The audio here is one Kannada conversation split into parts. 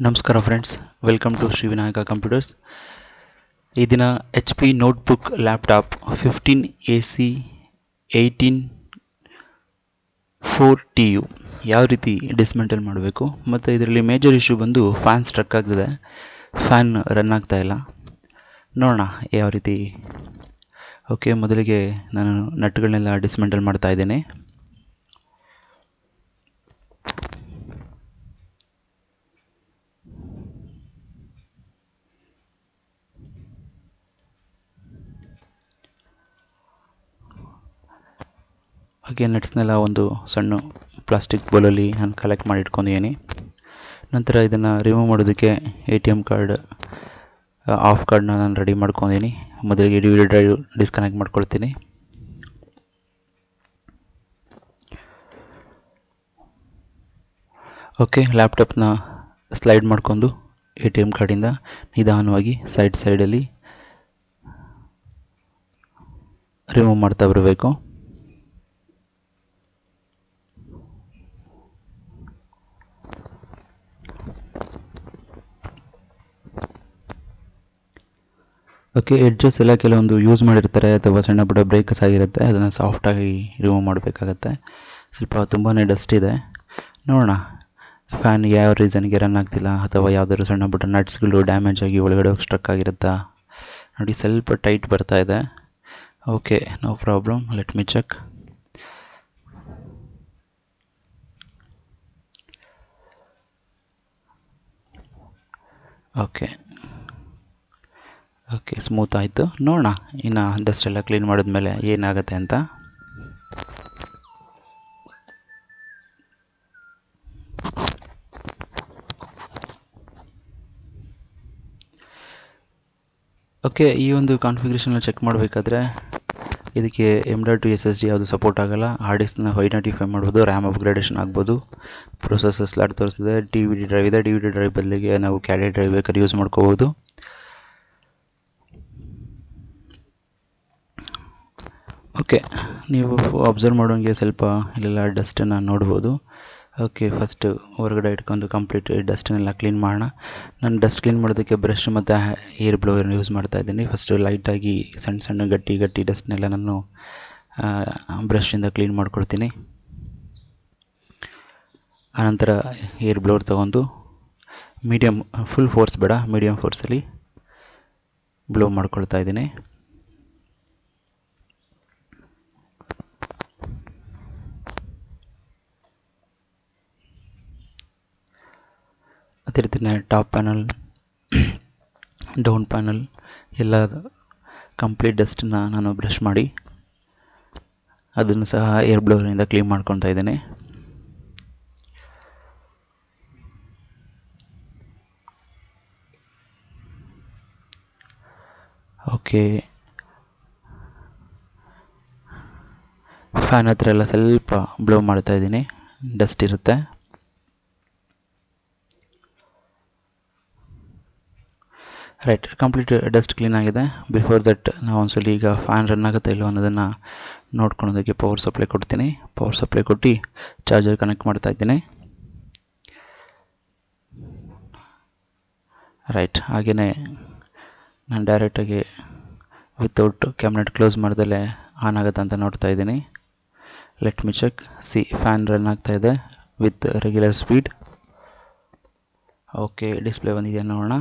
ನಮಸ್ಕಾರ friends, welcome to Shri Vinayaka computers. ಈ ದಿನ HP ನೋಟ್ಬುಕ್ ಲ್ಯಾಪ್ಟಾಪ್ 15 AC184TU ಯಾವ ರೀತಿ ಡಿಸ್ಮೆಂಟಲ್ ಮಾಡಬೇಕು ಮತ್ತು ಇದರಲ್ಲಿ ಮೇಜರ್ ಇಶ್ಯೂ ಬಂದು ಫ್ಯಾನ್ ಸ್ಟ್ರಕ್ ಆಗ್ತಿದೆ, ಫ್ಯಾನ್ ರನ್ ಆಗ್ತಾ ಇಲ್ಲ. ನೋಡೋಣ ಯಾವ ರೀತಿ. ಓಕೆ, ಮೊದಲಿಗೆ ನಾನು ನಟ್ಗಳನ್ನೆಲ್ಲ ಡಿಸ್ಮೆಂಟಲ್ ಮಾಡ್ತಾ ಇದ್ದೇನೆ. ಹಾಗೆ ನಟ್ಸ್ನೆಲ್ಲ ಒಂದು ಸಣ್ಣ ಪ್ಲಾಸ್ಟಿಕ್ ಬೌಲಲ್ಲಿ ನಾನು ಕಲೆಕ್ಟ್ ಮಾಡಿ ಇಟ್ಕೊಂಡಿದ್ದೀನಿ. ನಂತರ ಇದನ್ನು ರಿಮೂವ್ ಮಾಡೋದಕ್ಕೆ ATM ಕಾರ್ಡ್, ಆಫ್ ಕಾರ್ಡ್ನ ನಾನು ರೆಡಿ ಮಾಡ್ಕೊಂಡಿದ್ದೀನಿ. ಮೊದಲಿಗೆ DVD ಡ್ರೈವ್ ಡಿಸ್ಕನೆಕ್ಟ್ ಮಾಡ್ಕೊಳ್ತೀನಿ. ಓಕೆ, ಲ್ಯಾಪ್ಟಾಪ್ನ ಸ್ಲೈಡ್ ಮಾಡ್ಕೊಂಡು ATM ಕಾರ್ಡಿಂದ ನಿಧಾನವಾಗಿ ಸೈಡಲ್ಲಿ ರಿಮೂವ್ ಮಾಡ್ತಾ ಬರಬೇಕು. ಓಕೆ, ಎಡ್ಜಸ್ ಎಲ್ಲ ಕೆಲವೊಂದು ಯೂಸ್ ಮಾಡಿರ್ತಾರೆ ಅಥವಾ ಸಣ್ಣ ಪುಟ್ಟ ಬ್ರೇಕಸ್ ಆಗಿರುತ್ತೆ, ಅದನ್ನು ಸಾಫ್ಟಾಗಿ ರಿಮೂವ್ ಮಾಡಬೇಕಾಗತ್ತೆ. ಸ್ವಲ್ಪ ತುಂಬಾ ಡಸ್ಟ್ ಇದೆ. ನೋಡೋಣ ಫ್ಯಾನ್ ಯಾವ ರೀಸನ್ಗೆ ರನ್ ಆಗ್ತಿಲ್ಲ ಅಥವಾ ಯಾವುದಾದ್ರು ಸಣ್ಣ ಪುಟ್ಟ ನಟ್ಸ್ಗಳು ಡ್ಯಾಮೇಜ್ ಆಗಿ ಒಳಗಡೆ ಸ್ಟ್ರಕ್ ಆಗಿರುತ್ತಾ. ನೋಡಿ, ಸ್ವಲ್ಪ ಟೈಟ್ ಬರ್ತಾ ಇದೆ. Okay, no problem, let me check. Okay, smooth ಆಯಿತು. ನೋಡೋಣ ಇನ್ನು ಡಸ್ಟ್ ಎಲ್ಲ ಕ್ಲೀನ್ ಮಾಡಿದ್ಮೇಲೆ ಏನಾಗುತ್ತೆ ಅಂತ. ಓಕೆ, ಈ ಒಂದು ಕಾನ್ಫಿಗರೇಷನ್ನ ಚೆಕ್ ಮಾಡಬೇಕಾದ್ರೆ ಇದಕ್ಕೆ M.2 SSD ಯಾವುದು ಸಪೋರ್ಟ್ ಆಗೋಲ್ಲ. ಹಾರ್ಡ್ ಡಿಸ್ಕ್ನ 595 ಮಾಡ್ಬೋದು, ರ್ಯಾಮ್ ಅಪ್ಗ್ರೇಡೇಷನ್ ಆಗ್ಬೋದು. ಪ್ರೊಸೆಸರ್ ಸ್ಲಾಟ್ ತೋರಿಸಿದೆ. DVD ಡ್ರೈವ್ ಇದೆ. DVD ಡ್ರೈವ್ ಬದಲಿಗೆ ನಾವು ಕ್ಯಾಡಿ ಡ್ರೈವ್ ಬೇಕಾದ್ರೆ ಯೂಸ್ ಮಾಡ್ಕೋಬೋದು. ಓಕೆ, ನೀವು ಅಬ್ಸರ್ವ್ ಮಾಡೋಂಗೆ ಸ್ವಲ್ಪ ಇಲ್ಲೆಲ್ಲ ಡಸ್ಟನ್ನು ನೋಡ್ಬೋದು. ಓಕೆ, ಫಸ್ಟ್ ಹೊರಗಡೆ ಇಟ್ಕೊಂಡು ಕಂಪ್ಲೀಟ್ ಡಸ್ಟನ್ನೆಲ್ಲ ಕ್ಲೀನ್ ಮಾಡೋಣ. ನಾನು ಡಸ್ಟ್ ಕ್ಲೀನ್ ಮಾಡೋದಕ್ಕೆ ಬ್ರಷ್ ಮತ್ತು ಏರ್ ಬ್ಲೋವರ್ನ ಯೂಸ್ ಮಾಡ್ತಾ ಇದ್ದೀನಿ. ಫಸ್ಟು ಲೈಟಾಗಿ ಸಣ್ಣ ಗಟ್ಟಿ ಡಸ್ಟ್ನೆಲ್ಲ ನಾನು ಬ್ರಷಿಂದ ಕ್ಲೀನ್ ಮಾಡ್ಕೊಳ್ತೀನಿ. ಆನಂತರ ಏರ್ ಬ್ಲೋವರ್ ತೊಗೊಂಡು ಮೀಡಿಯಮ್, ಫುಲ್ ಫೋರ್ಸ್ ಬೇಡ, ಮೀಡಿಯಮ್ ಫೋರ್ಸಲ್ಲಿ ಬ್ಲೋ ಮಾಡ್ಕೊಳ್ತಾ ಇದ್ದೀನಿ. ಅದೇ ರೀತಿ ಟಾಪ್ ಪ್ಯಾನಲ್, ಡೌನ್ ಪ್ಯಾನಲ್ ಎಲ್ಲ ಕಂಪ್ಲೀಟ್ ಡಸ್ಟನ್ನು ನಾನು ಬ್ರಷ್ ಮಾಡಿ ಅದನ್ನು ಸಹ ಏರ್ ಬ್ಲೋವರಿಂದ ಕ್ಲೀನ್ ಮಾಡ್ಕೊತಾ ಇದ್ದೇನೆ. ಓಕೆ, ಫ್ಯಾನ್ ಹತ್ರ ಎಲ್ಲ ಸ್ವಲ್ಪ ಬ್ಲೋ ಮಾಡ್ತಾ ಇದ್ದೀನಿ, ಡಸ್ಟ್ ಇರುತ್ತೆ. ರೈಟ್, ಕಂಪ್ಲೀಟ್ ಡಸ್ಟ್ ಕ್ಲೀನ್ ಆಗಿದೆ. ಬಿಫೋರ್ ದಟ್ ನಾವು ಒಂದ್ಸಲ ಈಗ ಫ್ಯಾನ್ ರನ್ ಆಗುತ್ತೆ ಇಲ್ಲೋ ಅನ್ನೋದನ್ನು ನೋಡ್ಕೊಳೋದಕ್ಕೆ ಪವರ್ ಸಪ್ಲೈ ಕೊಡ್ತೀನಿ. ಪವರ್ ಸಪ್ಲೈ ಕೊಟ್ಟು ಚಾರ್ಜರ್ ಕನೆಕ್ಟ್ ಮಾಡ್ತಾ ಇದ್ದೀನಿ. ರೈಟ್, ಹಾಗೆಯೇ ನಾನು ಡೈರೆಕ್ಟಾಗಿ ವಿತೌಟ್ ಕ್ಯಾಬಿನೆಟ್ ಕ್ಲೋಸ್ ಮಾಡ್ದಲೇ ಆನ್ ಆಗುತ್ತೆ ಅಂತ ನೋಡ್ತಾ ಇದ್ದೀನಿ. Let me check. Fan run ಆಗ್ತಾ ಇದೆ with regular speed. Okay, display ಬಂದಿದೆ ನೋಡೋಣ.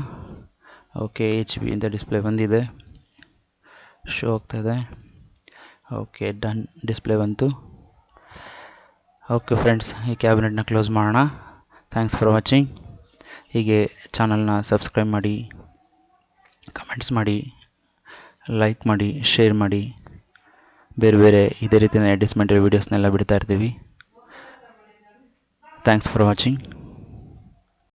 ಓಕೆ, HB ಅಂತ ಡಿಸ್ಪ್ಲೇ ಬಂದಿದೆ, ಶೋ ಆಗ್ತಾ ಇದೆ. ಓಕೆ, ಡನ್, ಡಿಸ್ಪ್ಲೇ ಬಂತು. ಓಕೆ ಫ್ರೆಂಡ್ಸ್, ಈ ಕ್ಯಾಬಿನೆಟ್ನ ಕ್ಲೋಸ್ ಮಾಡೋಣ. Thanks for watching. ಹೀಗೆ ಚಾನಲ್ನ ಸಬ್ಸ್ಕ್ರೈಬ್ ಮಾಡಿ, ಕಮೆಂಟ್ಸ್ ಮಾಡಿ, ಲೈಕ್ ಮಾಡಿ, ಶೇರ್ ಮಾಡಿ. ಬೇರೆ ಇದೇ ರೀತಿಯ ಡಿಸ್ಮೆಂಟಲ್ ವೀಡಿಯೋಸ್ನೆಲ್ಲ ಬಿಡ್ತಾ ಇರ್ತೀವಿ. Thanks for watching.